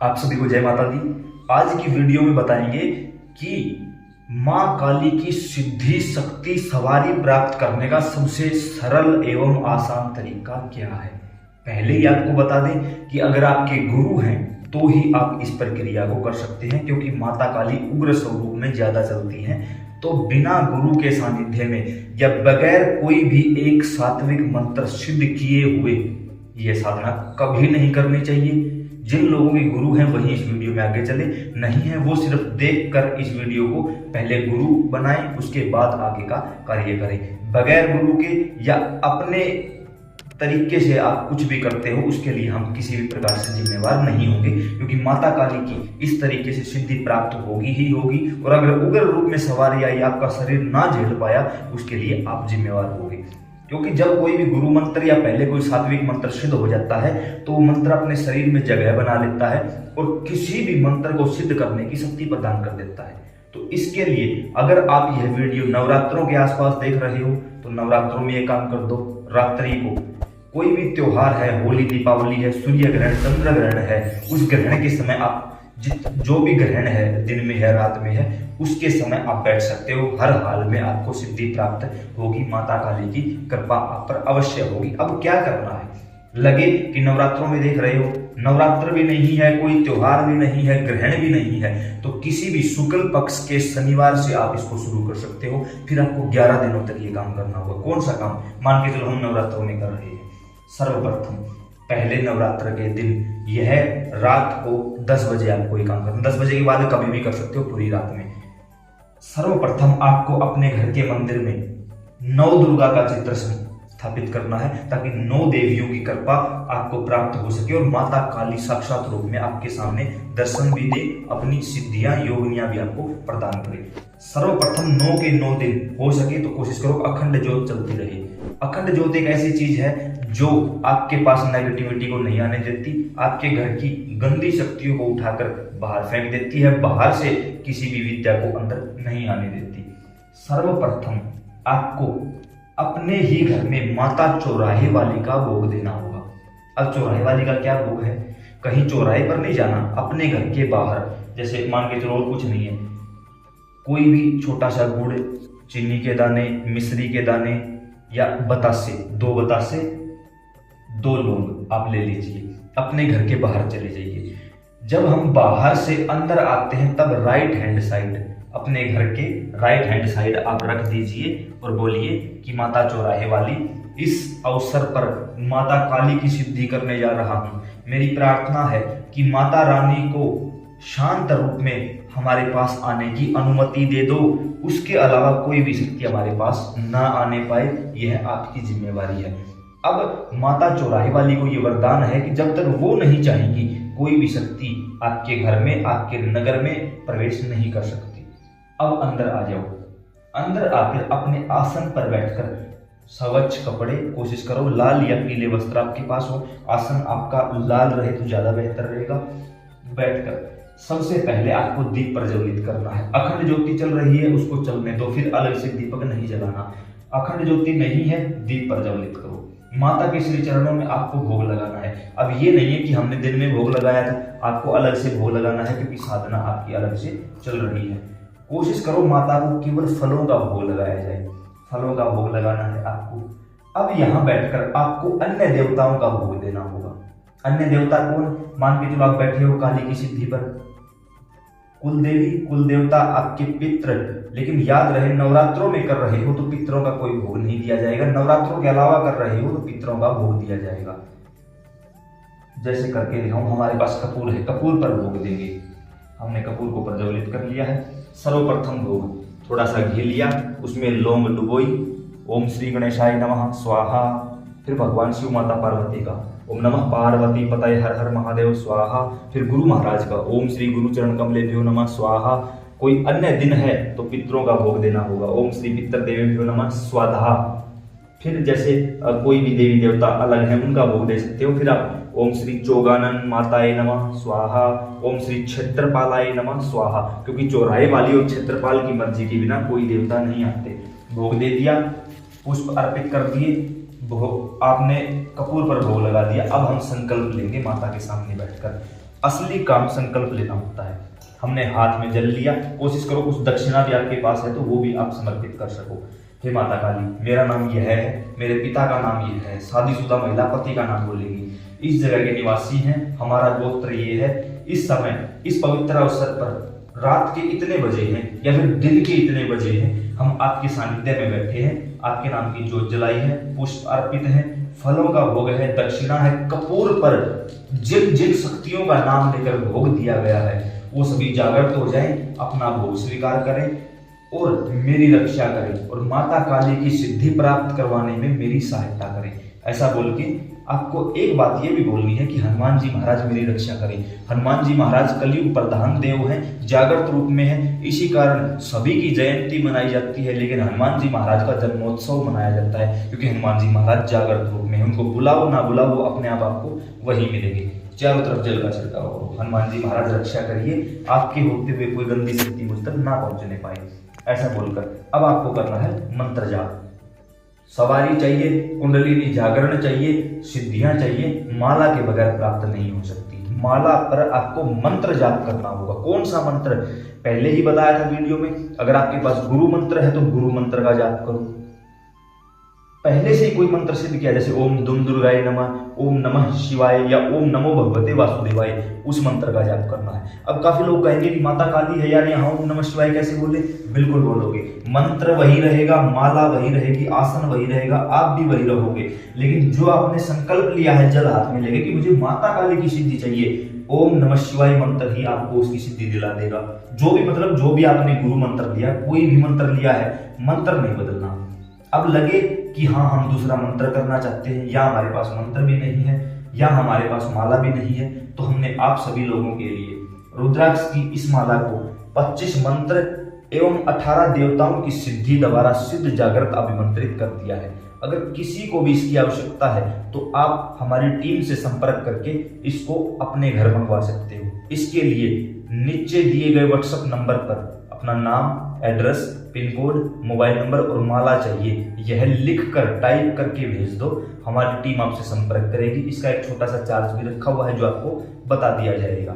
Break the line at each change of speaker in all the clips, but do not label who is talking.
आप सभी को जय माता दी। आज की वीडियो में बताएंगे कि मां काली की सिद्धि शक्ति सवारी प्राप्त करने का सबसे सरल एवं आसान तरीका क्या है। पहले ही आपको बता दें कि अगर आपके गुरु हैं तो ही आप इस प्रक्रिया को कर सकते हैं, क्योंकि माता काली उग्र स्वरूप में ज्यादा चलती हैं। तो बिना गुरु के सानिध्य में या बगैर कोई भी एक सात्विक मंत्र सिद्ध किए हुए यह साधना कभी नहीं करनी चाहिए। जिन लोगों के गुरु हैं वही इस वीडियो में आगे चले, नहीं है वो सिर्फ देखकर इस वीडियो को पहले गुरु बनाएं, उसके बाद आगे का कार्य करें। बगैर गुरु के या अपने तरीके से आप कुछ भी करते हो उसके लिए हम किसी भी प्रकार से जिम्मेवार नहीं होंगे, क्योंकि माता काली की इस तरीके से सिद्धि प्राप्त होगी ही होगी। और अगर उग्र रूप में सवारी आई, आपका शरीर ना झेल पाया, उसके लिए आप जिम्मेवार होंगे। क्योंकि जब कोई भी गुरु मंत्र या पहले कोई सात्विक मंत्र सिद्ध हो जाता है तो वो मंत्र अपने शरीर में जगह बना लेता है और किसी भी मंत्र को सिद्ध करने की शक्ति प्रदान कर देता है। तो इसके लिए अगर आप यह वीडियो नवरात्रों के आसपास देख रहे हो तो नवरात्रों में ये काम कर दो। रात्रि को कोई भी त्योहार है, होली, दीपावली है, सूर्य ग्रहण, चंद्र ग्रहण है, उस ग्रहण के समय आप जो भी ग्रहण है, दिन में है, रात में है, उसके समय आप बैठ सकते हो। हर हाल में आपको सिद्धि प्राप्त होगी। माता काली की कृपा आप पर अवश्य होगी। अब क्या करना है? लगे कि नवरात्रों में देख रहे हो, नवरात्र भी नहीं है, कोई त्योहार भी नहीं है, ग्रहण भी नहीं है, तो किसी भी शुक्ल पक्ष के शनिवार से आप इसको शुरू कर सकते हो। फिर आपको 11 दिनों तक ये काम करना होगा। कौन सा काम? मान के चलो हम नवरात्रों में कर रहे हैं। सर्वप्रथम पहले नवरात्र के दिन यह रात को 10 बजे आपको ये काम करना। 10 बजे के बाद कभी भी कर सकते हो, पूरी रात में। सर्वप्रथम आपको अपने घर के मंदिर में 9 दुर्गा का चित्र स्थापित करना है, ताकि 9 देवियों की कृपा आपको प्राप्त हो सके और माता काली साक्षात रूप में आपके सामने दर्शन भी दे, अपनी सिद्धियां योगनियां भी आपको प्रदान करे। सर्वप्रथम 9 के 9 दिन हो सके तो कोशिश करो अखंड ज्योत चलती रहे। अखंड ज्योत एक ऐसी चीज है जो आपके पास नेगेटिविटी को नहीं आने देती, आपके घर की गंदी शक्तियों को उठाकर बाहर फेंक देती है, बाहर से किसी भी विद्या को अंदर नहीं आने देती। सर्वप्रथम आपको अपने ही घर में माता चौराहे वाली का भोग देना होगा। अब चौराहे वाली का क्या भोग है? कहीं चौराहे पर नहीं जाना, अपने घर के बाहर, जैसे मान के चलो और कुछ नहीं है, कोई भी छोटा सा गुड़, चीनी के दाने, मिश्री के दाने या बतासे, 2 बतासे, 2 लौंग आप ले लीजिए, अपने घर के बाहर चले जाइए। जब हम बाहर से अंदर आते हैं तब राइट हैंड साइड, अपने घर के राइट हैंड साइड आप रख दीजिए और बोलिए कि माता चौराहे वाली, इस अवसर पर माता काली की सिद्धि करने जा रहा हूं। मेरी प्रार्थना है कि माता रानी को शांत रूप में हमारे पास आने की अनुमति दे दो। उसके अलावा कोई भी शक्ति हमारे पास ना आने पाए, यह आपकी जिम्मेवारी है। अब माता चौराहे वाली को यह वरदान है कि जब तक वो नहीं चाहेंगी, कोई भी शक्ति आपके घर में, आपके नगर में प्रवेश नहीं कर सकती। अब अंदर आ जाओ। अंदर आकर अपने आसन पर बैठकर स्वच्छ कपड़े, कोशिश करो लाल या पीले वस्त्र आपके पास हो, आसन आपका लाल रहे तो ज्यादा बेहतर रहेगा। बैठकर सबसे पहले आपको दीप प्रज्वलित करना है। अखंड ज्योति चल रही है, उसको चलने दो, फिर अलग से दीपक नहीं जलाना। अखंड ज्योति नहीं है, दीप प्रज्वलित करो। माता के श्री चरणों में आपको भोग लगाना है। अब ये नहीं है कि हमने दिन में भोग लगाया था, आपको अलग से भोग लगाना है, क्योंकि साधना आपकी अलग से चल रही है। कोशिश करो माता को केवल फलों का भोग लगाया जाए, फलों का भोग लगाना है आपको। अब यहाँ बैठकर आपको अन्य देवताओं का भोग देना होगा। अन्य देवता कौन? मान के चलो आप बैठे हो काली की सिद्धि पर, कुल देवी, कुल देवता, आपके पितृ। लेकिन याद रहे नवरात्रों में कर रहे हो तो पितरों का कोई भोग नहीं दिया जाएगा, नवरात्रों के अलावा कर रहे हो तो पितरों का भोग दिया जाएगा। जैसे करके दिखाऊं, हमारे पास कपूर है, कपूर पर भोग देंगे। हमने कपूर को प्रज्वलित कर लिया है। सर्वप्रथम भोग, थोड़ा सा घी लिया, उसमें लौंग डुबोई, ओम श्री गणेशाय नमः स्वाहा। फिर भगवान शिव माता पार्वती का ओम नमः पार्वती पतये हर हर महादेव स्वाहा। फिर गुरु महाराज का ओम श्री गुरु चरण कमलेभ्यो नमः स्वाहा। कोई अन्य दिन है तो पितरों का भोग देना होगा, ओम श्री पितर देवेभ्यो नमः स्वाहा। फिर जैसे कोई भी देवी देवता अलग है उनका भोग दे सकते हो। फिर आप ओम श्री चौगानन माताए नमः स्वाहा, ओम श्री क्षेत्रपालाय नमः स्वाहा, क्योंकि चौराहे वाली और क्षेत्रपाल की मर्जी के बिना कोई देवता नहीं आते। भोग दे दिया, पुष्प अर्पित कर दिए, आपने कपूर पर भोग लगा दिया। अब हम संकल्प लेंगे माता के सामने बैठकर असली काम संकल्प लेना होता है। हमने हाथ में जल लिया, कोशिश करो कुछ दक्षिणा भी आपके पास है तो वो भी आप समर्पित कर सको। हे माता काली, मेरा नाम यह है, मेरे पिता का नाम यह है, शादीशुदा महिला पति का नाम बोलेगी, इस जगह के निवासी हैं, हमारा गोत्र ये है, इस समय इस पवित्र अवसर पर रात के इतने बजे हैं या फिर दिन के इतने बजे हैं, हम आपके सानिध्य में बैठे हैं, आपके नाम की जोत जलाई है, पुष्प अर्पित है, फलों का भोग है, दक्षिणा है, कपूर पर जिन जिन शक्तियों का नाम लेकर भोग दिया गया है वो सभी जागृत हो जाएं, अपना भोग स्वीकार करें और मेरी रक्षा करें और माता काली की सिद्धि प्राप्त करवाने में मेरी सहायता करें। ऐसा बोल के आपको एक बात ये भी बोलनी है कि हनुमान जी महाराज मेरी रक्षा करें। हनुमान जी महाराज कलयुग प्रधान देव हैं, जागृत रूप में हैं, इसी कारण सभी की जयंती मनाई जाती है, लेकिन हनुमान जी महाराज का जन्मोत्सव मनाया जाता है क्योंकि हनुमान जी महाराज जागृत रूप में हैं। उनको बुलाओ ना बुलाओ वो अपने आप आपको वही मिलेंगे। चारों तरफ जल का छिड़काव हो। हनुमान जी महाराज रक्षा करिए, आपके होते हुए कोई गंदी शक्ति मुझ तक ना पहुंचने पाए। ऐसा बोलकर अब आपको करना है मंत्र जाप। सवारी चाहिए, कुंडलिनी जागरण चाहिए, सिद्धियां चाहिए, माला के बगैर प्राप्त नहीं हो सकती। माला पर आपको मंत्र जाप करना होगा। कौन सा मंत्र? पहले ही बताया था वीडियो में। अगर आपके पास गुरु मंत्र है तो गुरु मंत्र का जाप करो। पहले से ही कोई मंत्र सिद्ध किया, जैसे ओम दुम दुर्गाय नमः, ओम नमः शिवाय या ओम नमो भगवते वासुदेवाय, उस मंत्र का जाप करना है। अब काफी लोग कहेंगे कि माता काली है यार यहाँ ओम नमः शिवाय कैसे बोले? बिल्कुल बोलोगे, मंत्र वही रहेगा, माला वही रहेगी, आसन वही रहेगा, आप भी वही रहोगे, लेकिन जो आपने संकल्प लिया है जल हाथ में लेके कि मुझे माता काली की सिद्धि चाहिए, ओम नमः शिवाय मंत्र ही आपको उसकी सिद्धि दिला देगा। जो भी आपने गुरु मंत्र लिया, कोई भी मंत्र लिया है, मंत्र नहीं बदलना। अब लगे कि हाँ हम दूसरा मंत्र करना चाहते हैं, या हमारे पास मंत्र भी नहीं है, या हमारे पास माला भी नहीं है, तो हमने आप सभी लोगों के लिए रुद्राक्ष की इस माला को 25 मंत्र एवं 18 देवताओं की सिद्धि द्वारा सिद्ध जागृत अभिमंत्रित कर दिया है। अगर किसी को भी इसकी आवश्यकता है तो आप हमारी टीम से संपर्क करके इसको अपने घर मंगवा सकते हो। इसके लिए नीचे दिए गए व्हाट्सएप नंबर पर अपना नाम, address, pin code, mobile number और माला चाहिए, यह लिखकर टाइप करके भेज दो। हमारी टीम आपसे संपर्क करेगी। इसका एक छोटा सा चार्ज भी रखा हुआ है जो आपको बता दिया जाएगा।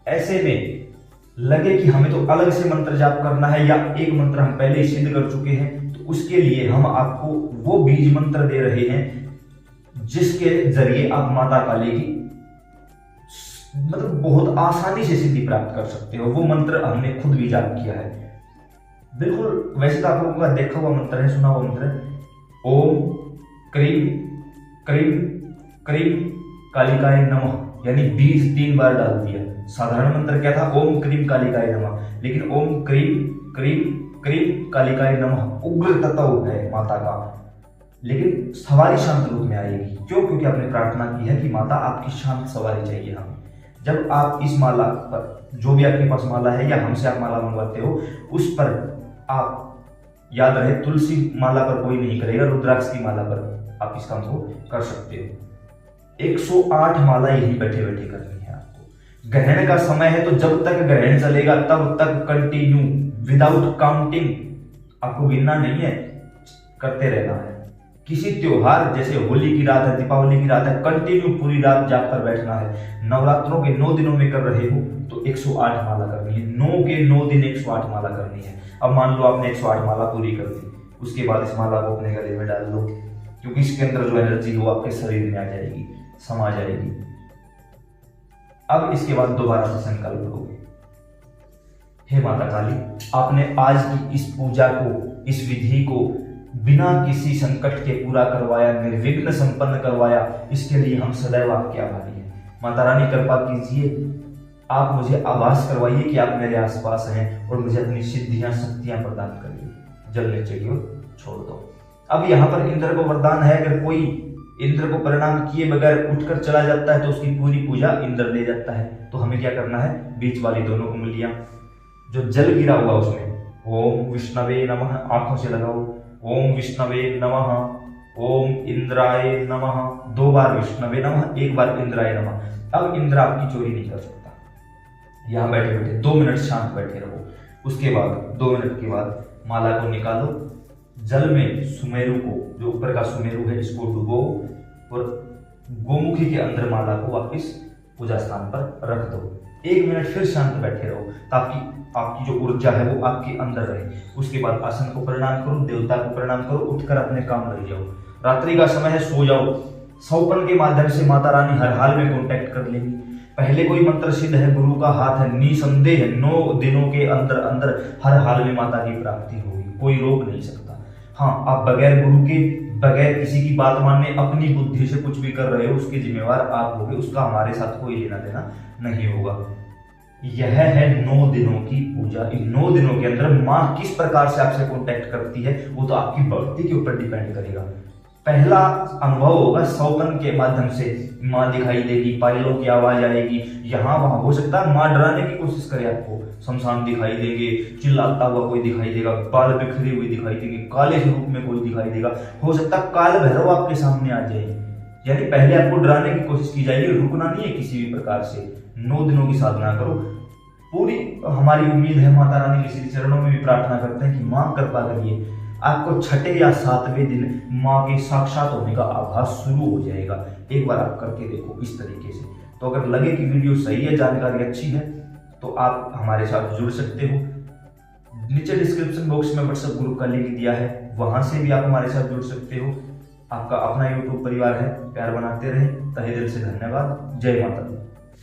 ऐसे में लगे कि हमें तो अलग से मंत्र जाप करना है या एक मंत्र हम पहले ही सिद्ध कर चुके हैं, तो उसके लिए हम आपको वो बीज मंत्र दे रहे हैं जिसके जरिए आप माता काली की मतलब बहुत आसानी से सिद्धि प्राप्त कर सकते हो। वो मंत्र हमने खुद भी जाप किया है। बिल्कुल वैसे तो आप लोगों का देखा हुआ मंत्र है, सुना हुआ मंत्र है, ओम क्रीम क्रीम क्रीम कालिकाय नमः, यानी बीज 3 बार डाल दिया। साधारण मंत्र क्या था? ओम क्रीम कालिकाय नमः, लेकिन ओम क्रीम क्रीम क्रीम कालिकाय नमः उग्र तत्व है माता का, लेकिन सवारी शांत रूप में आएगी। क्यों? क्योंकि आपने प्रार्थना की है कि माता आपकी शांत सवारी चाहिए हमें। जब आप इस माला पर, जो भी आपके पास माला है या हमसे आप माला मंगवाते हो, उस पर आप याद रहे तुलसी माला पर कोई नहीं करेगा, रुद्राक्ष की माला पर आप इस काम को कर सकते हो। 108 माला यही बैठे बैठे करनी है आपको। ग्रहण का समय है तो जब तक ग्रहण चलेगा तब तक कंटिन्यू विदाउट काउंटिंग, आपको गिनना नहीं है, करते रहना है। किसी त्योहार जैसे होली की रात है, दीपावली की रात है, कंटिन्यू पूरी रात जाग कर बैठना है। नवरात्रों के 9 दिनों में कर रहे हो तो 108 माला करनी है। 9 के 9 दिन 108 माला करनी है। अब मान लो आपने 108 माला पूरी कर दी, उसके बाद इस माला को अपने गले में डाल लो, क्योंकि इसके अंदर जो एनर्जी है वो आपके शरीर में आ जाएगी, समा जाएगी। अब इसके बाद दोबारा से संकल्प लोगे, हे माता काली, आपने आज की इस पूजा को, इस विधि को बिना किसी संकट के पूरा करवाया, निर्विघ्न संपन्न करवाया, इसके लिए हम सदैव आपके आभारी हैं। माता रानी कृपा कीजिए, आप मुझे आभास करवाइए कि आप मेरे आसपास हैं और मुझे अपनी सिद्धियां शक्तियां प्रदान करिए। जल नीचे की ओर छोड़ दो। अब यहाँ पर इंद्र को वरदान है, अगर कोई इंद्र को प्रणाम किए बगैर उठकर चला जाता है तो उसकी पूरी पूजा इंद्र ले जाता है। तो हमें क्या करना है? बीच वाली दोनों उंगलियां, जो जल गिरा हुआ उसमें ओम विष्णवे नमः, आंखों से लगाओ, ओम विष्णवे नमः, ओम इंद्राय नमः, 2 बार विष्णवे नमः, 1 बार इंद्राय नमः। अब इंद्र आपकी चोरी नहीं कर सकता। यहाँ बैठे बैठे 2 मिनट शांत बैठे रहो। उसके बाद 2 मिनट के बाद माला को निकालो, जल में सुमेरु को, जो ऊपर का सुमेरु है, इसको डुबो और गोमुखी के अंदर माला को वापस पूजा स्थान पर रख दो। 1 मिनट फिर शांत बैठे रहो ताकि आपकी जो ऊर्जा है वो आपके अंदर रहे। उसके बाद आसन को प्रणाम करो, देवता को प्रणाम करो, उठकर अपने काम लग जाओ। रात्रि का समय है, सो जाओ। सौपन के माध्यम से माता रानी हर हाल में कॉन्टैक्ट कर लेंगी। पहले कोई मंत्र सिद्ध है, गुरु का हाथ है, निसंदेह 9 दिनों के अंदर अंदर हर हाल में माता की प्राप्ति होगी, कोई रोक नहीं सकता। हाँ, आप बगैर गुरु के, बगैर किसी की बात मानने अपनी बुद्धि से कुछ भी कर रहे हो, उसके जिम्मेवार आप होगे, उसका हमारे साथ कोई लेना देना नहीं होगा। यह है 9 दिनों की पूजा। इन 9 दिनों के अंदर माँ किस प्रकार से आपसे कॉन्टैक्ट करती है वो तो आपकी भक्ति के ऊपर डिपेंड करेगा। पहला अनुभव होगा सौपन के माध्यम से, माँ दिखाई देगी, पायलों की आवाज आएगी, यहाँ वहां हो सकता है माँ डराने की कोशिश करे आपको, शमशान दिखाई देंगे, चिल्लाता हुआ कोई दिखाई देगा, बाल बिखरे हुए दिखाई देंगे, काले स्वरूप में कोई दिखाई देगा, हो सकता है काल भैरव आपके सामने आ जाए। यानी पहले आपको डराने की कोशिश की जाएगी, रुकना नहीं है किसी भी प्रकार से। 9 दिनों की साधना करो। पूरी हमारी उम्मीद है, माता रानी के श्री चरणों में भी प्रार्थना करते हैं कि माँ कृपा करिए, आपको छठे या 7वें दिन माँ के साक्षात होने का आभास शुरू हो जाएगा। एक बार आप करके देखो इस तरीके से। तो अगर लगे कि वीडियो सही है, जानकारी अच्छी है, तो आप हमारे साथ जुड़ सकते हो। नीचे डिस्क्रिप्शन बॉक्स में व्हाट्सएप ग्रुप का लिंक दिया है, वहां से भी आप हमारे साथ जुड़ सकते हो। आपका अपना यूट्यूब परिवार है, प्यार बनाते रहें। तहे दिल से धन्यवाद। जय माता दी।